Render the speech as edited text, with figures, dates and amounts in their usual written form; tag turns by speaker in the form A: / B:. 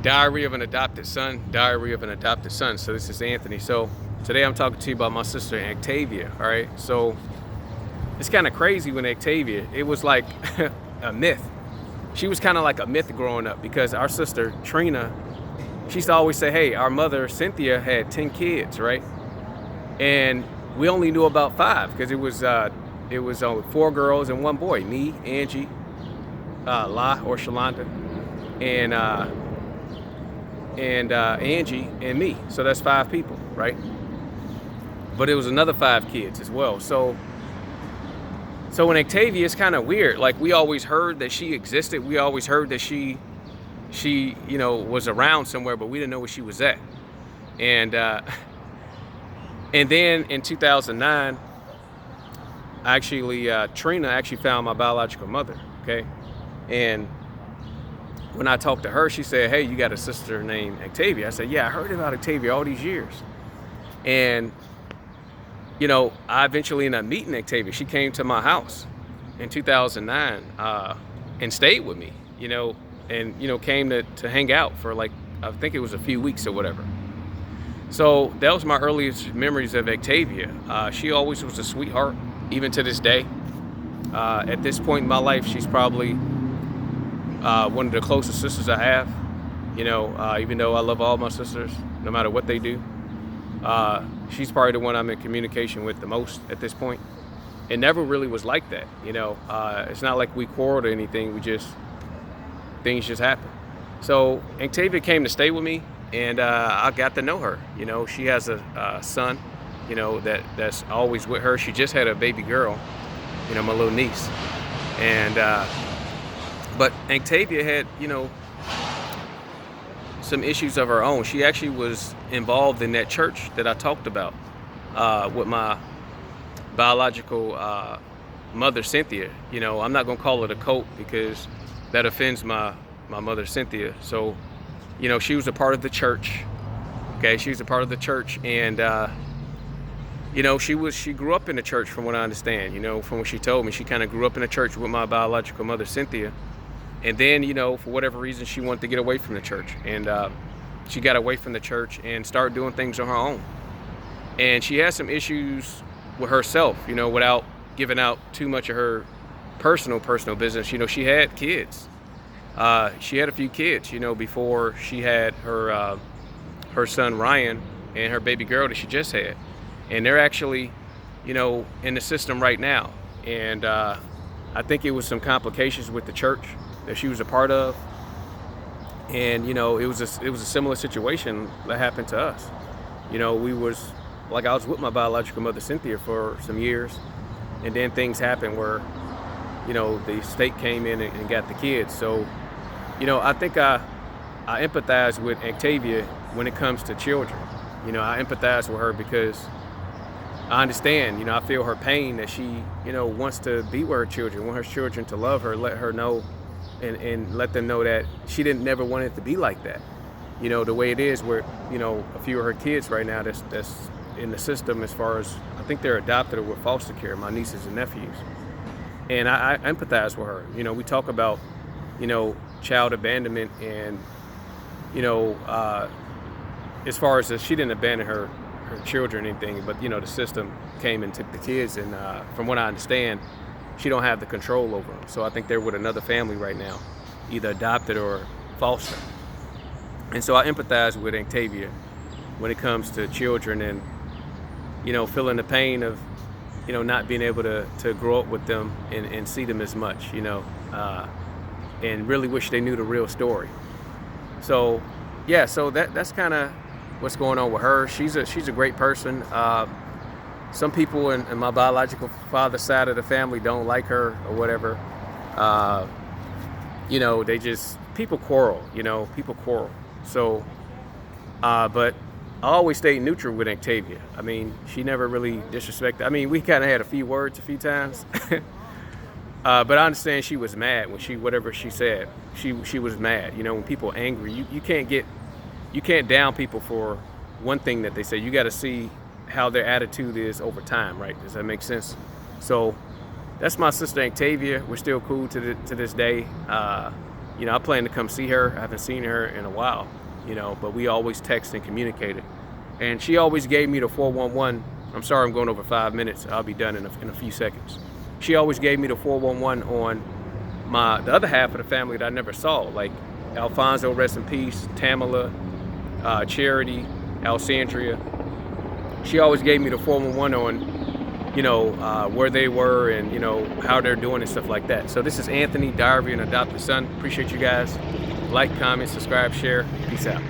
A: Diary of an Adopted Son, Diary of an Adopted Son. So this is Anthony. So today I'm talking to you about my sister Antavia. All right. So it's kind of crazy when Antavia, it was like a myth. She was kind of like a myth growing up because our sister Trina, she used to always say, hey, our mother Cynthia had 10 kids, right? And we only knew about 5 because it was 4 girls and 1 boy, me, Angie, La or Shalonda, and Angie and me. So that's 5 people, right? But it was another 5 kids as well. So in Antavia, it's kind of weird. Like, we always heard that she existed. We always heard that she was around somewhere, but we didn't know where she was at. And then in 2009, Trina actually found my biological mother. Okay, and when I talked to her, she said, hey, you got a sister named Antavia. I said, yeah, I heard about Antavia all these years. And, I eventually ended up meeting Antavia. She came to my house in 2009 and stayed with me, and, came to hang out for I think it was a few weeks or whatever. So that was my earliest memories of Antavia. She always was a sweetheart, even to this day. At this point in my life, she's probably one of the closest sisters I have, even though I love all my sisters, no matter what they do. She's probably the one I'm in communication with the most at this point. It never really was like that, It's not like we quarreled or anything. Things just happen. So Antavia came to stay with me, and I got to know her. She has a son, that's always with her. She just had a baby girl, my little niece. And but Antavia had, some issues of her own. She actually was involved in that church that I talked about with my biological mother, Cynthia. I'm not going to call it a cult because that offends my mother, Cynthia. So, she was a part of the church. Okay, she was a part of the church, and she grew up in the church, from what I understand. From what she told me, she kind of grew up in the church with my biological mother, Cynthia. And then, for whatever reason, she wanted to get away from the church. And she got away from the church and started doing things on her own. And she had some issues with herself, without giving out too much of her personal business. She had kids. She had a few kids, before she had her son Ryan and her baby girl that she just had. And they're actually, in the system right now. And I think it was some complications with the church that she was a part of, and it was a similar situation that happened to us. I was with my biological mother Cynthia for some years, and then things happened where the state came in and got the kids. So I think I empathize with Antavia when it comes to children. I empathize with her because I understand, I feel her pain that she, wants to be with her children, want her children to love her, let her know and let them know that she didn't never want it to be like that. The way it is where, a few of her kids right now that's in the system, as far as, I think they're adopted or with foster care, my nieces and nephews. And I empathize with her. We talk about, child abandonment and, as far as she didn't abandon her children or anything, but the system came and took the kids, and from what I understand, she don't have the control over them. So I think they're with another family right now, either adopted or foster. And so I empathize with Antavia when it comes to children and feeling the pain of not being able to grow up with them and see them as much, and really wish they knew the real story. So yeah, so that's kind of what's going on with her. She's a great person. Some people in my biological father's side of the family don't like her or whatever. People quarrel. People quarrel. So, but I always stayed neutral with Antavia. I mean, she never really disrespected. I mean, we kind of had a few words a few times. But I understand she was mad when whatever she said, she was mad. When people are angry, you can't down people for one thing that they say. You got to see how their attitude is over time, right? Does that make sense? So that's my sister Antavia. We're still cool to this day. You know, I plan to come see her. I haven't seen her in a while, you know, but we always text and communicated. And she always gave me the 411. I'm sorry I'm going over 5 minutes. I'll be done in a few seconds. She always gave me the 411 on the other half of the family that I never saw, like Alfonso, rest in peace, Tamala, Charity, Alessandria. She always gave me the 411 on, you know, where they were and, you know, how they're doing and stuff like that. So this is Anthony, Diary of an Adopted Son. Appreciate you guys. Like, comment, subscribe, share. Peace out.